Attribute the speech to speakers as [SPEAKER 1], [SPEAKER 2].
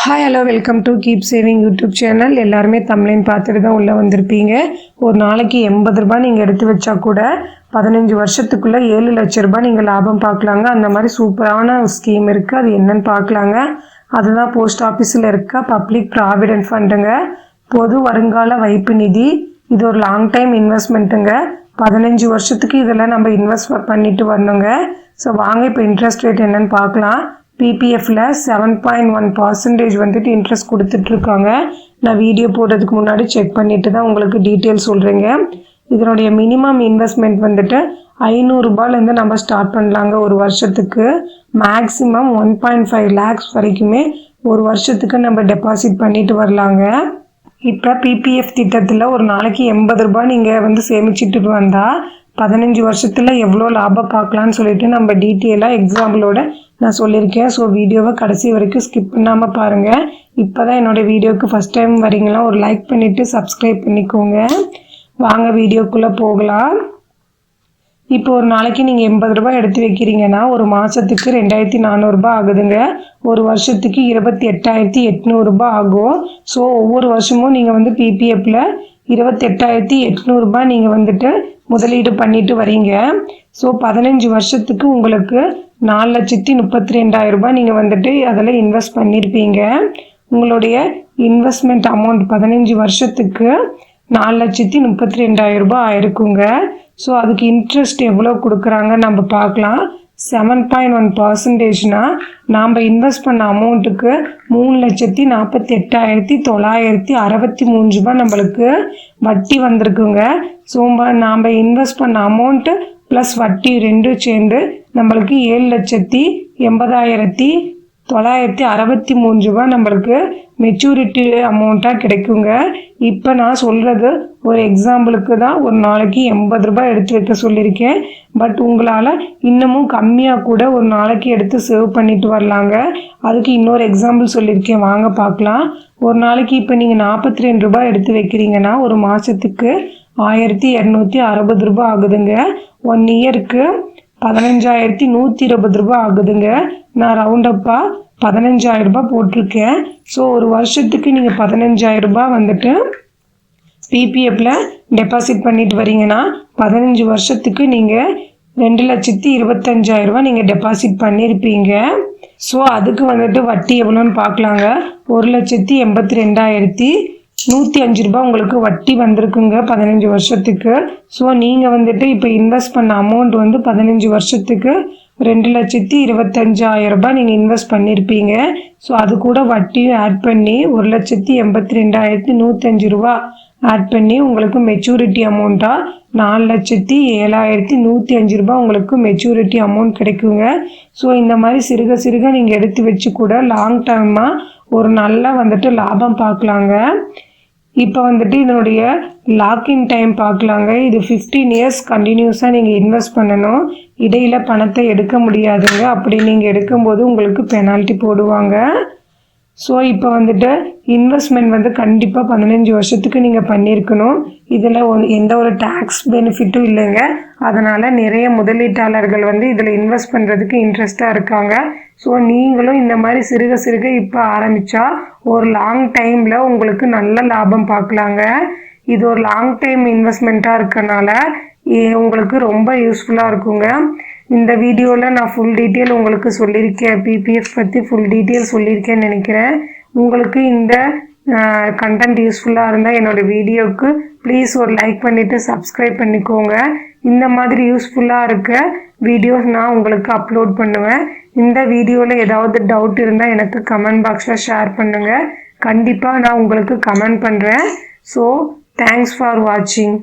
[SPEAKER 1] Hi hello welcome to keep saving YouTube channel. எல்லாருமே தமிழையும் பார்த்துட்டு தான் உள்ளே வந்திருப்பீங்க. ஒரு நாளைக்கு 80 ரூபாய் நீங்கள் எடுத்து வச்சா கூட 15 வருஷத்துக்குள்ளே 7 லட்ச ரூபாய் நீங்கள் லாபம் பார்க்கலாங்க. அந்த மாதிரி சூப்பரான ஸ்கீம் இருக்குது. அது என்னன்னு பார்க்கலாங்க. அதுதான் போஸ்ட் ஆஃபீஸில் இருக்க பப்ளிக் ப்ராவிடென்ட் ஃபண்டுங்க, பொது வருங்கால வைப்பு நிதி. இது ஒரு லாங் டைம் இன்வெஸ்ட்மெண்ட்டுங்க. 15 வருஷத்துக்கு இதெல்லாம் நம்ம இன்வெஸ்ட் பண்ணிட்டு வரணுங்க. ஸோ வாங்க இப்போ இன்ட்ரெஸ்ட் ரேட் என்னன்னு பார்க்கலாம். பிபிஎஃப்ல 7.1% வந்துட்டு இன்ட்ரெஸ்ட் கொடுத்துட்ருக்காங்க. நான் வீடியோ போடுறதுக்கு முன்னாடி செக் பண்ணிட்டு தான் உங்களுக்கு டீட்டெயில் சொல்கிறேங்க. இதனுடைய மினிமம் இன்வெஸ்ட்மெண்ட் வந்துட்டு 500 ரூபாயிலேருந்து நம்ம ஸ்டார்ட் பண்ணலாங்க ஒரு வருஷத்துக்கு. மேக்ஸிமம் 1.5 lakhs வரைக்குமே ஒரு வருஷத்துக்கு நம்ம டெபாசிட் பண்ணிட்டு வரலாங்க. இப்போ பிபிஎஃப் திட்டத்தில் ஒரு நாளைக்கு 80 ரூபாய் நீங்கள் சேமிச்சுட்டு வந்தால் 15 வருஷத்தில் எவ்வளோ லாபம் பார்க்கலான்னு சொல்லிட்டு நம்ம டீட்டெயிலாக எக்ஸாம்பிளோட நான் சொல்லியிருக்கேன். ஸோ வீடியோவை கடைசி வரைக்கும் ஸ்கிப் பண்ணாமல் பாருங்கள். இப்போ தான் என்னோடய வீடியோவுக்கு ஃபஸ்ட் டைம் வரீங்களா, ஒரு லைக் பண்ணிவிட்டு சப்ஸ்கிரைப் பண்ணிக்கோங்க. வாங்க வீடியோக்குள்ளே போகலாம். இப்போ ஒரு நாளைக்கு நீங்கள் 80 ரூபாய் எடுத்து வைக்கிறீங்கன்னா ஒரு மாதத்துக்கு 2400 ரூபாய் ஆகுதுங்க. ஒரு வருஷத்துக்கு 28,800 ரூபாய் ஆகும். ஸோ ஒவ்வொரு வருஷமும் நீங்கள் பிபிஎஃப்பில் 28,800 ரூபாய் நீங்கள் முதலீடு பண்ணிட்டு வரீங்க. ஸோ 15 வருஷத்துக்கு உங்களுக்கு 4,32,000 ரூபாய் நீங்கள் அதில் இன்வெஸ்ட் பண்ணியிருப்பீங்க. உங்களுடைய இன்வெஸ்ட்மெண்ட் அமௌண்ட் 15 வருஷத்துக்கு 4,32,000 ரூபாய் ஆயிருக்குங்க. ஸோ அதுக்கு இன்ட்ரெஸ்ட் எவ்வளோ கொடுக்குறாங்க நம்ம பார்க்கலாம். 7.1%னா நாம் இன்வெஸ்ட் பண்ண அமௌண்ட்டுக்கு 3,48,963 ரூபாய் நம்மளுக்கு வட்டி வந்திருக்குங்க. ஸோ நாம் இன்வெஸ்ட் பண்ண அமௌண்ட்டு ப்ளஸ் வட்டி ரெண்டும் சேர்ந்து நம்மளுக்கு 7,80,963 ரூபாய் நம்மளுக்கு மெச்சூரிட்டி அமௌண்ட்டாக கிடைக்குங்க. இப்போ நான் சொல்கிறது ஒரு எக்ஸாம்பிளுக்கு தான் ஒரு நாளைக்கு 80 ரூபாய் எடுத்து வைக்க சொல்லியிருக்கேன். பட் உங்களால் இன்னமும் கம்மியாக கூட ஒரு நாளைக்கு எடுத்து சேவ் பண்ணிட்டு வரலாங்க. அதுக்கு இன்னொரு எக்ஸாம்பிள் சொல்லியிருக்கேன், வாங்க பார்க்கலாம். ஒரு நாளைக்கு இப்போ நீங்கள் 42 ரூபாய் எடுத்து வைக்கிறீங்கன்னா ஒரு மாதத்துக்கு 1,260 ரூபாய் ஆகுதுங்க. 1 இயருக்கு 15,120 ரூபாய் ஆகுதுங்க. நான் ரவுண்டப்பாக 15,000 ரூபாய் போட்டிருக்கேன். ஸோ ஒரு வருஷத்துக்கு நீங்கள் 15,000 ரூபாய் பிபிஎஃப்பில் டெபாசிட் பண்ணிட்டு வரீங்கன்னா 15 வருஷத்துக்கு நீங்கள் 2,25,000 ரூபாய் நீங்கள் டெபாசிட் பண்ணியிருப்பீங்க. ஸோ அதுக்கு வட்டி எவ்வளோன்னு பார்க்கலாங்க. 1,82,105 ரூபாய் உங்களுக்கு வட்டி வந்திருக்குங்க 15 வருஷத்துக்கு. ஸோ நீங்கள் இப்போ இன்வெஸ்ட் பண்ண அமௌண்ட் 15 வருஷத்துக்கு 2,25,000 ரூபாய் நீங்கள் இன்வெஸ்ட் பண்ணியிருப்பீங்க. ஸோ அது கூட வட்டியும் ஆட் பண்ணி 1,82,105 ரூபா ஆட் பண்ணி உங்களுக்கு மெச்சூரிட்டி அமௌண்ட்டாக 4,07,105 ரூபாய் உங்களுக்கு மெச்சூரிட்டி அமௌண்ட் கிடைக்குங்க. ஸோ இந்த மாதிரி சிறுக சிறுக நீங்கள் எடுத்து வச்சு கூட லாங் டேர்மாக ஒரு நல்ல லாபம் பார்க்கலாங்க. இப்போ இதனுடைய லாக்இன் டைம் பார்க்கலாங்க. இது 15 இயர்ஸ் கண்டினியூஸாக நீங்கள் இன்வெஸ்ட் பண்ணணும். இடையில் பணத்தை எடுக்க முடியாதுங்க. அப்படி நீங்கள் எடுக்கும்போது உங்களுக்கு பெனால்ட்டி போடுவாங்க. ஸோ இப்போ இன்வெஸ்ட்மெண்ட் கண்டிப்பாக 15 வருஷத்துக்கு நீங்கள் பண்ணியிருக்கணும். இதில் எந்த ஒரு டேக்ஸ் பெனிஃபிட்டும் இல்லைங்க. அதனால் நிறைய முதலீட்டாளர்கள் இதில் இன்வெஸ்ட் பண்ணுறதுக்கு இன்ட்ரெஸ்டாக இருக்காங்க. ஸோ நீங்களும் இந்த மாதிரி சிறுக சிறுக இப்போ ஆரம்பித்தா ஒரு லாங் டைமில் உங்களுக்கு நல்ல லாபம் பார்க்கலாங்க. இது ஒரு லாங் டைம் இன்வெஸ்ட்மெண்ட்டாக இருக்கனால உங்களுக்கு ரொம்ப யூஸ்ஃபுல்லாக இருக்குங்க. இந்த வீடியோவில் நான் ஃபுல் டீட்டெயில் உங்களுக்கு சொல்லியிருக்கேன். பிபிஎஃப் பற்றி ஃபுல் டீட்டெயில் சொல்லியிருக்கேன்னு நினைக்கிறேன். உங்களுக்கு இந்த கண்டென்ட் யூஸ்ஃபுல்லாக இருந்தால் என்னோடய வீடியோவுக்கு ப்ளீஸ் ஒரு லைக் பண்ணிவிட்டு சப்ஸ்கிரைப் பண்ணிக்கோங்க. இந்த மாதிரி யூஸ்ஃபுல்லாக இருக்க வீடியோஸ் நான் உங்களுக்கு அப்லோட் பண்ணுவேன். இந்த வீடியோவில் ஏதாவது டவுட் இருந்தால் எனக்கு கமெண்ட் பாக்ஸில் ஷேர் பண்ணுங்கள். கண்டிப்பாக நான் உங்களுக்கு கமெண்ட் பண்ணுறேன். ஸோ தேங்க்ஸ் ஃபார் வாட்சிங்.